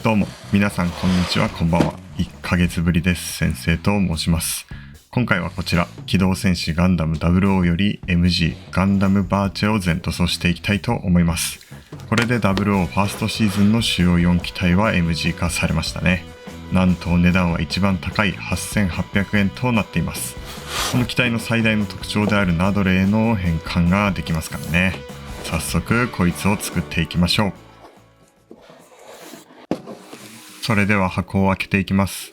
どうも皆さんこんにちは、こんばんは。1ヶ月ぶりです。先生と申します。今回はこちら、機動戦士ガンダム00より MG ガンダムバーチェを全塗装していきたいと思います。これで00ファーストシーズンの主要4機体は MG 化されましたね。なんとお値段は一番高い8800円となっています。この機体の最大の特徴であるナドレへの変換ができますからね。早速こいつを作っていきましょう。それでは箱を開けていきます。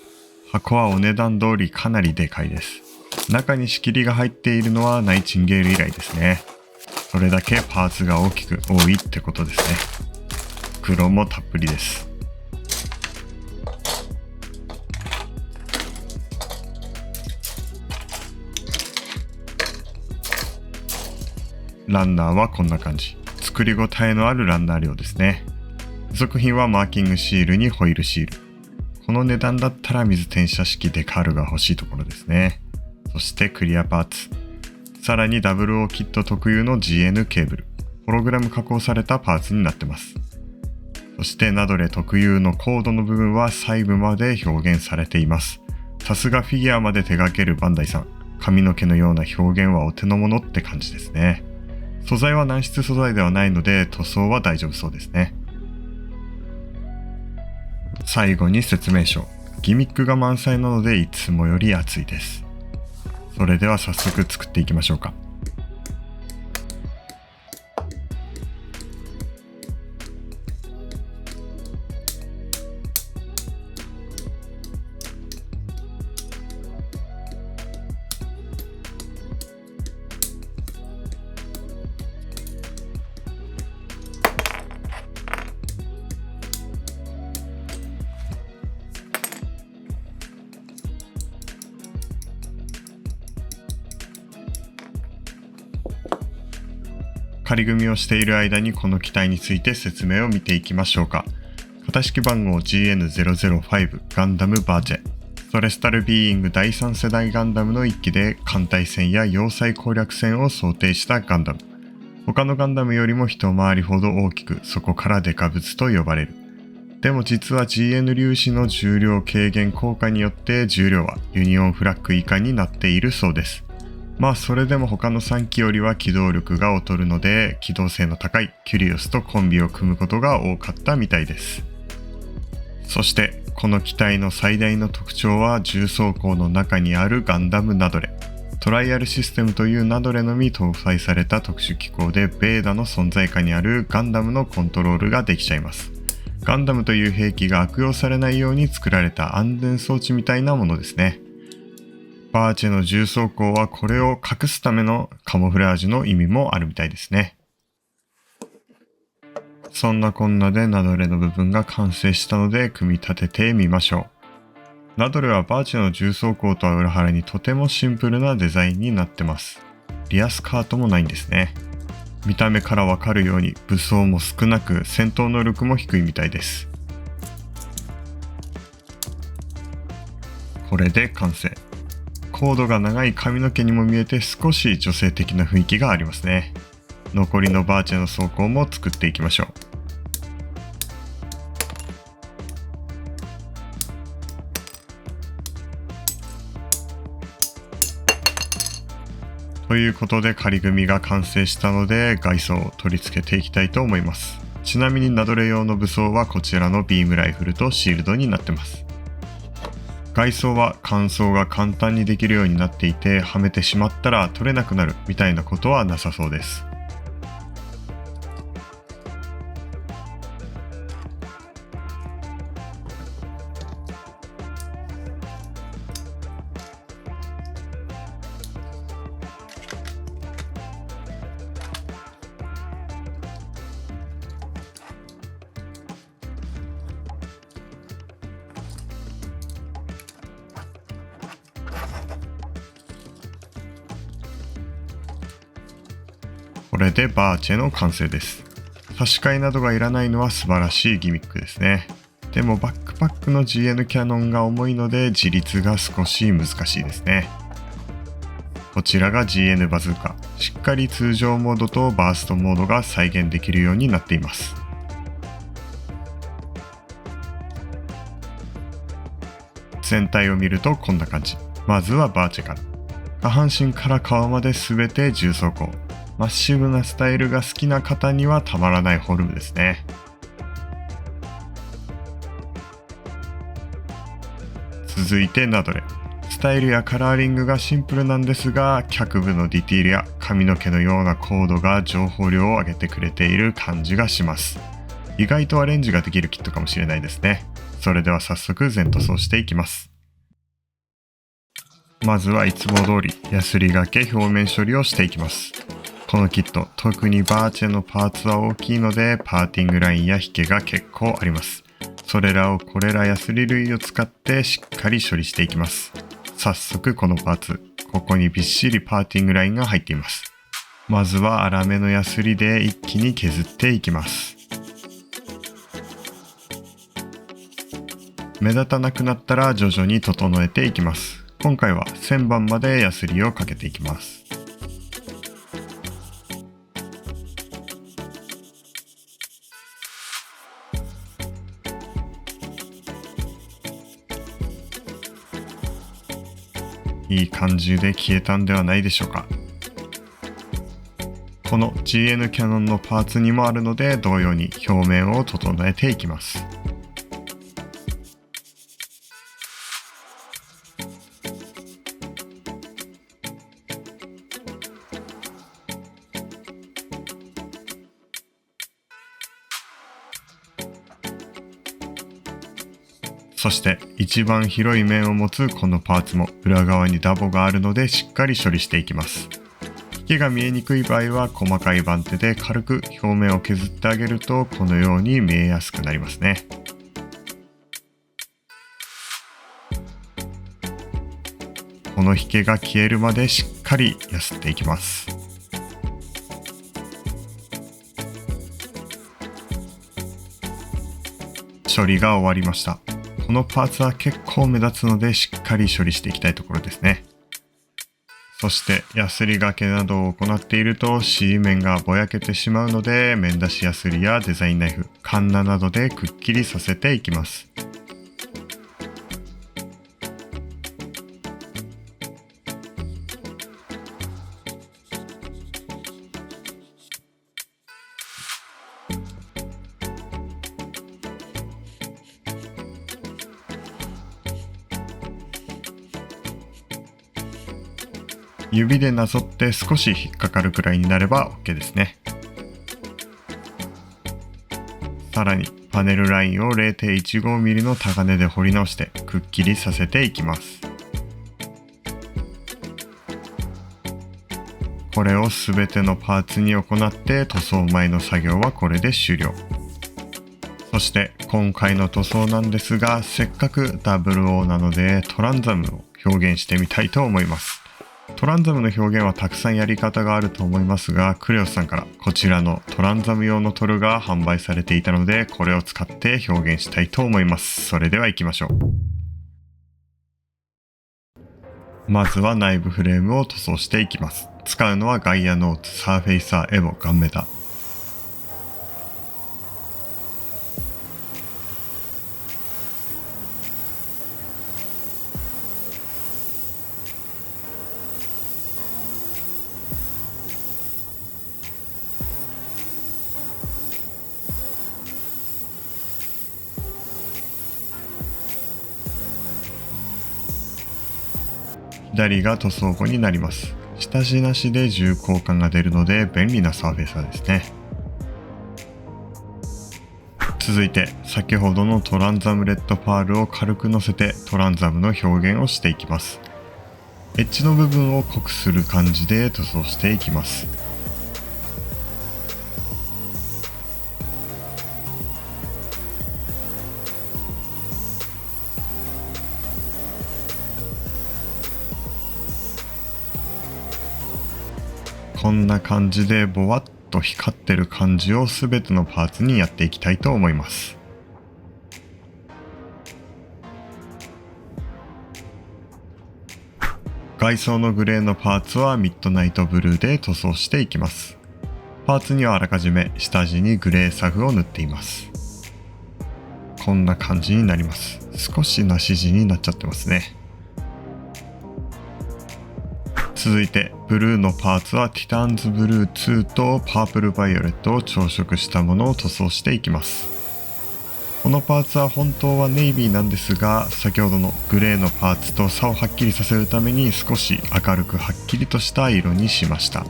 箱はお値段通りかなりでかいです。中に仕切りが入っているのはナイチンゲール以来ですね。それだけパーツが大きく多いってことですね。黒もたっぷりです。ランナーはこんな感じ。作り応えのあるランナー量ですね。付属品はマーキングシールにホイールシール。この値段だったら水転写式デカールが欲しいところですね。そしてクリアパーツ。さらに00キット特有の GN ケーブル。ホログラム加工されたパーツになってます。そしてナドレ特有のコードの部分は細部まで表現されています。さすがフィギュアまで手掛けるバンダイさん。髪の毛のような表現はお手の物って感じですね。素材は軟質素材ではないので塗装は大丈夫そうですね。最後に説明書。ギミックが満載なのでいつもより熱いです。それでは早速作っていきましょうか。仮組みをしている間にこの機体について説明を見ていきましょうか。型式番号 GN005 ガンダムバーチェ。ストレスタルビーイング第3世代ガンダムの1機で艦隊戦や要塞攻略戦を想定したガンダム。他のガンダムよりも一回りほど大きく、そこからデカブツと呼ばれる。でも実は GN 粒子の重量軽減効果によって重量はユニオンフラッグ以下になっているそうです。まあそれでも他の3機よりは機動力が劣るので、機動性の高いキュリオスとコンビを組むことが多かったみたいです。そしてこの機体の最大の特徴は重装甲の中にあるガンダムナドレ。トライアルシステムというナドレのみ搭載された特殊機構で、ベーダの存在下にあるガンダムのコントロールができちゃいます。ガンダムという兵器が悪用されないように作られた安全装置みたいなものですね。バーチェの重装甲はこれを隠すためのカモフラージュの意味もあるみたいですね。そんなこんなでナドレの部分が完成したので組み立ててみましょう。ナドレはバーチェの重装甲とは裏腹にとてもシンプルなデザインになってます。リアスカートもないんですね。見た目からわかるように武装も少なく戦闘能力も低いみたいです。これで完成。コードが長い髪の毛にも見えて少し女性的な雰囲気がありますね。残りのバーチェの装甲も作っていきましょう。ということで仮組みが完成したので外装を取り付けていきたいと思います。ちなみにナドレ用の武装はこちらのビームライフルとシールドになってます。外装は乾燥が簡単にできるようになっていて、はめてしまったら取れなくなるみたいなことはなさそうです。これでバーチェの完成です。差し替えなどがいらないのは素晴らしいギミックですね。でもバックパックの GN キャノンが重いので自立が少し難しいですね。こちらが GN バズーカ。しっかり通常モードとバーストモードが再現できるようになっています。全体を見るとこんな感じ。まずはバーチェから。下半身から顔まで全て重装甲。マッシブなスタイルが好きな方にはたまらないフォルムですね。続いてナドレ。スタイルやカラーリングがシンプルなんですが、脚部のディティールや髪の毛のようなコードが情報量を上げてくれている感じがします。意外とアレンジができるキットかもしれないですね。それでは早速全塗装していきます。まずはいつも通りヤスリ掛け表面処理をしていきます。このキット、特にバーチェのパーツは大きいのでパーティングラインや引けが結構あります。それらをこれらヤスリ類を使ってしっかり処理していきます。早速このパーツ、ここにびっしりパーティングラインが入っています。まずは粗めのヤスリで一気に削っていきます。目立たなくなったら徐々に整えていきます。今回は1000番までヤスリをかけていきます。いい感じで消えたんではないでしょうか。この GN キャノンのパーツにもあるので同様に表面を整えていきます。そして一番広い面を持つこのパーツも裏側にダボがあるのでしっかり処理していきます。引けが見えにくい場合は細かい番手で軽く表面を削ってあげるとこのように見えやすくなりますね。この引けが消えるまでしっかりやすっていきます。処理が終わりました。このパーツは結構目立つのでしっかり処理していきたいところですね。そしてヤスリ掛けなどを行っていると C 面がぼやけてしまうので面出しヤスリやデザインナイフ、カンナなどでくっきりさせていきます。指でなぞって少し引っかかるくらいになれば OK ですね。さらにパネルラインを 0.15mm のタガネで彫り直してくっきりさせていきます。これを全てのパーツに行って塗装前の作業はこれで終了。そして今回の塗装なんですが、せっかく 00 なのでトランザムを表現してみたいと思います。トランザムの表現はたくさんやり方があると思いますが、クレオスさんからこちらのトランザム用のトルが販売されていたので、これを使って表現したいと思います。それでは行きましょう。まずは内部フレームを塗装していきます。使うのはガイアノーツサーフェイサーエボガンメタ。左が塗装後になります。下地なしで重厚感が出るので便利なサーフェイサーですね。続いて先ほどのトランザムレッドパールを軽くのせてトランザムの表現をしていきます。エッジの部分を濃くする感じで塗装していきます。こんな感じでボワッと光ってる感じを全てのパーツにやっていきたいと思います。外装のグレーのパーツはミッドナイトブルーで塗装していきます。パーツにはあらかじめ下地にグレーサフを塗っています。こんな感じになります。少しなし字になっちゃってますね。続いてブルーのパーツはティターンズブルー2とパープルバイオレットを調色したものを塗装していきます。このパーツは本当はネイビーなんですが、先ほどのグレーのパーツと差をはっきりさせるために少し明るくはっきりとした色にしました。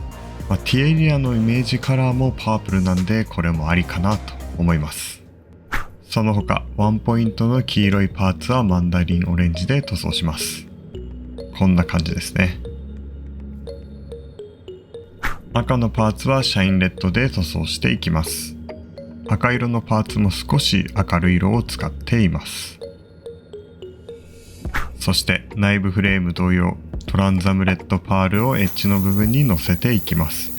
ティエリアのイメージカラーもパープルなんで、これもありかなと思います。その他ワンポイントの黄色いパーツはマンダリンオレンジで塗装します。こんな感じですね。赤のパーツはシャインレッドで塗装していきます。赤色のパーツも少し明るい色を使っています。そして内部フレーム同様、トランザムレッドパールをエッジの部分に乗せていきます。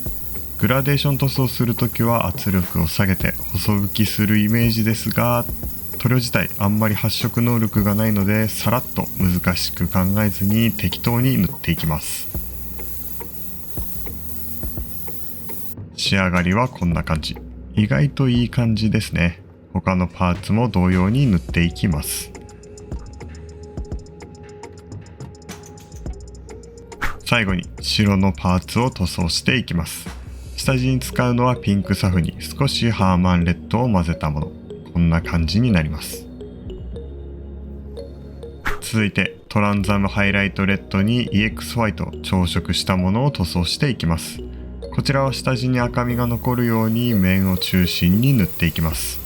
グラデーション塗装するときは圧力を下げて細拭きするイメージですが、塗料自体あんまり発色能力がないので、さらっと難しく考えずに適当に塗っていきます。仕上がりはこんな感じ。意外といい感じですね。他のパーツも同様に塗っていきます。最後に白のパーツを塗装していきます。下地に使うのはピンクサフに少しハーマンレッドを混ぜたもの。こんな感じになります。続いてトランザムハイライトレッドに EX ホワイトを調色したものを塗装していきます。こちらは下地に赤みが残るように面を中心に塗っていきます。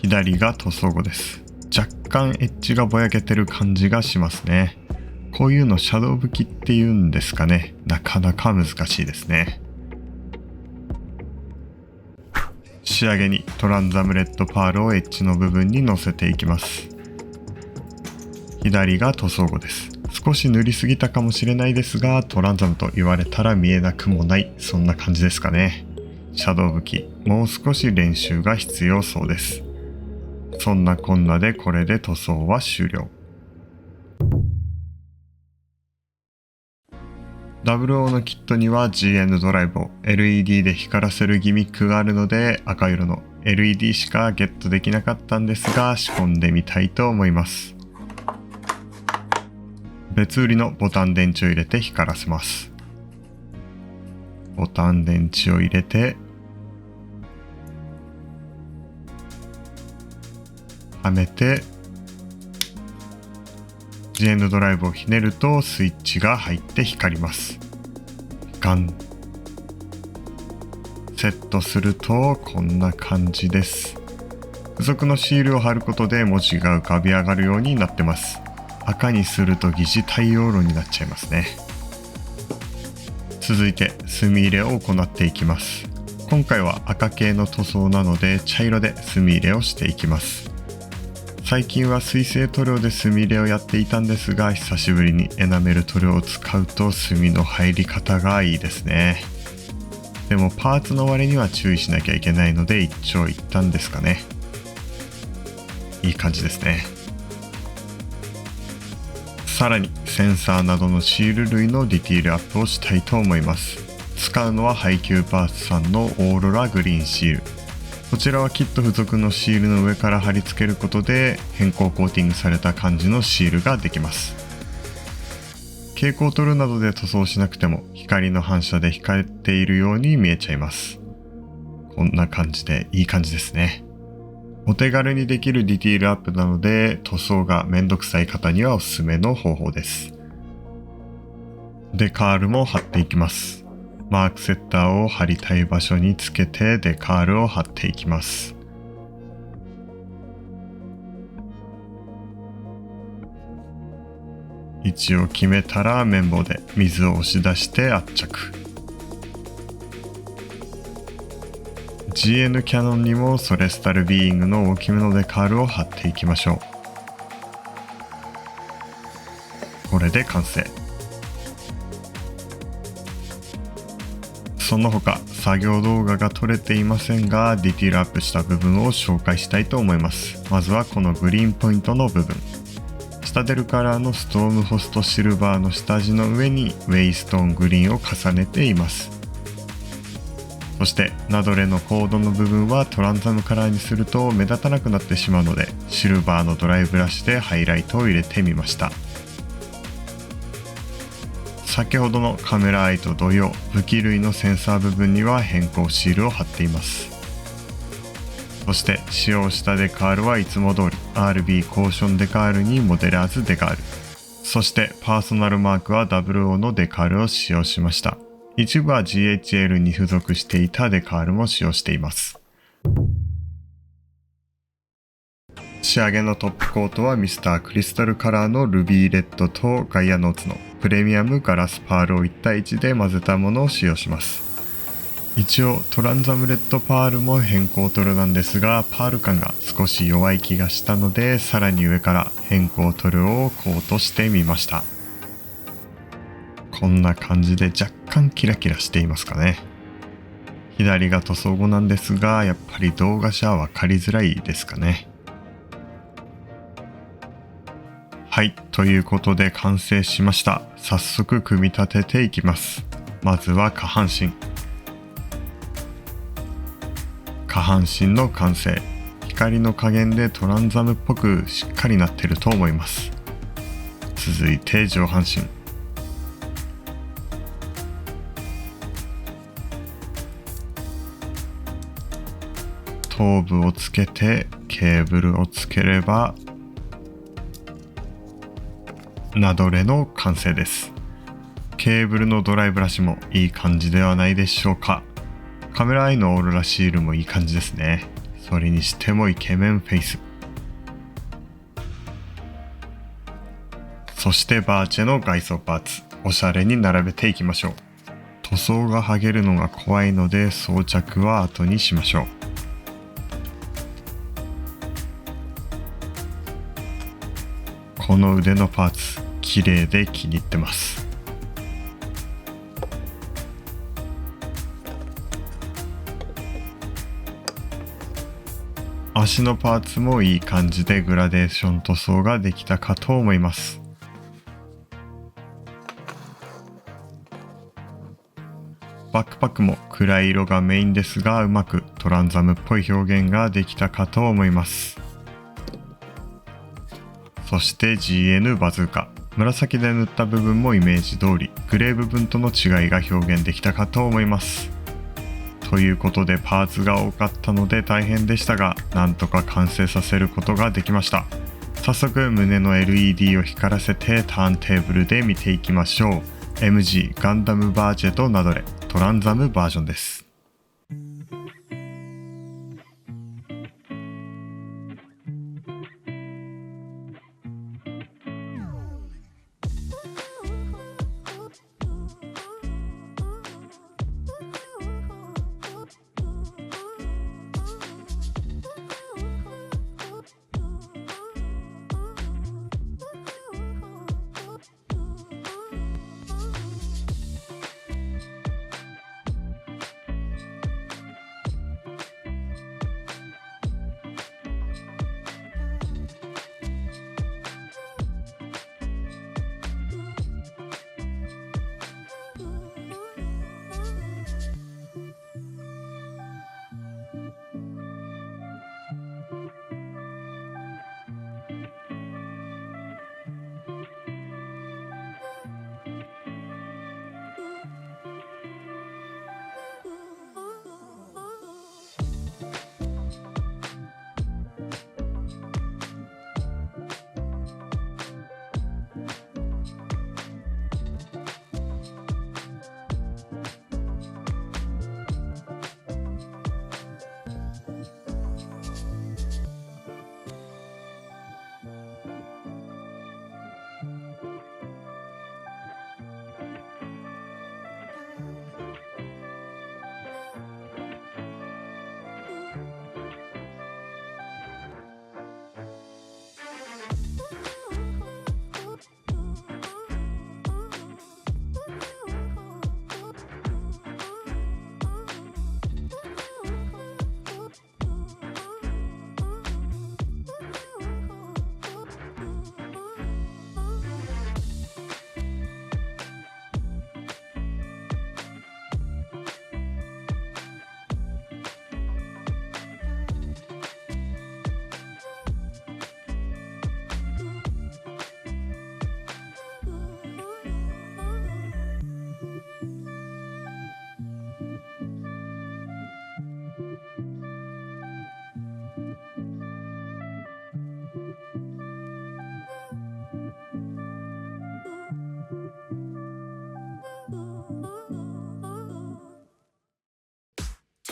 左が塗装後です。若干エッジがぼやけてる感じがしますね。こういうのシャドウ拭きっていうんですかね。なかなか難しいですね。仕上げにトランザムレッドパールをエッジの部分に乗せていきます。左が塗装後です。少し塗りすぎたかもしれないですが、トランザムと言われたら見えなくもない、そんな感じですかね。シャドウ拭き、もう少し練習が必要そうです。そんなこんなでこれで塗装は終了。00のキットには GN ドライブを LED で光らせるギミックがあるので、赤色の LED しかゲットできなかったんですが、仕込んでみたいと思います。別売りのボタン電池を入れて光らせます。ボタン電池を入れてはめて GN ドライブをひねるとスイッチが入って光ります。ガン。セットするとこんな感じです。付属のシールを貼ることで文字が浮かび上がるようになってます。赤にすると疑似太陽色になっちゃいますね。続いて墨入れを行っていきます。今回は赤系の塗装なので茶色で墨入れをしていきます。最近は水性塗料で墨入れをやっていたんですが、久しぶりにエナメル塗料を使うと墨の入り方がいいですね。でもパーツの割には注意しなきゃいけないので一長一短ですかね。いい感じですね。さらにセンサーなどのシール類のディティールアップをしたいと思います。使うのはハイキューパーツさんのオーロラグリーンシール。こちらはキット付属のシールの上から貼り付けることで変更コーティングされた感じのシールができます。蛍光塗料などで塗装しなくても光の反射で光っているように見えちゃいます。こんな感じでいい感じですね。お手軽にできるディティールアップなので塗装がめんどくさい方にはおすすめの方法です。デカールも貼っていきます。マークセッターを貼りたい場所につけてデカールを貼っていきます。位置を決めたら綿棒で水を押し出して圧着。GN キャノンにもソレスタルビーイングの大きめのデカールを貼っていきましょう。これで完成。その他作業動画が撮れていませんが、ディティールアップした部分を紹介したいと思います。まずはこのグリーンポイントの部分。スタデルカラーのストームホストシルバーの下地の上にウェイストーングリーンを重ねています。そしてナドレのコードの部分はトランザムカラーにすると目立たなくなってしまうので、シルバーのドライブラシでハイライトを入れてみました。先ほどのカメラアイと同様、武器類のセンサー部分には変更シールを貼っています。そして使用したデカールはいつも通り RB コーションデカールにモデラーズデカール、そしてパーソナルマークは WO のデカールを使用しました。一部は GHL に付属していたデカールも使用しています。仕上げのトップコートは Mr. クリスタルカラーのルビーレッドとガイアノーツのプレミアムガラスパールを1対1で混ぜたものを使用します。一応トランザムレッドパールも変更トルなんですが、パール感が少し弱い気がしたので、さらに上から変更トルをコートしてみました。こんな感じで若干キラキラしていますかね。左が塗装後なんですが、やっぱり動画じゃ分かりづらいですかね。はい、ということで完成しました。早速組み立てていきます。まずは下半身。下半身の完成。光の加減でトランザムっぽくしっかりなってると思います。続いて上半身。頭部をつけてケーブルをつければナドレの完成です。ケーブルのドライブラシもいい感じではないでしょうか。カメラアイのオーロラシールもいい感じですね。それにしてもイケメンフェイス。そしてバーチェの外装パーツ、おしゃれに並べていきましょう。塗装が剥げるのが怖いので装着は後にしましょう。この腕のパーツ、綺麗で気に入ってます。足のパーツもいい感じでグラデーション塗装ができたかと思います。バックパックも暗い色がメインですが、うまくトランザムっぽい表現ができたかと思います。そして GN バズーカ、紫で塗った部分もイメージ通りグレー部分との違いが表現できたかと思います。ということでパーツが多かったので大変でしたが、なんとか完成させることができました。早速胸の LED を光らせてターンテーブルで見ていきましょう。 MG ガンダムバージェとナドレトランザムバージョンです。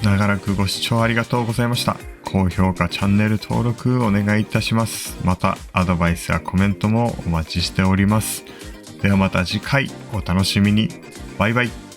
長らくご視聴ありがとうございました。高評価、チャンネル登録お願いいたします。またアドバイスやコメントもお待ちしております。ではまた次回お楽しみに。バイバイ。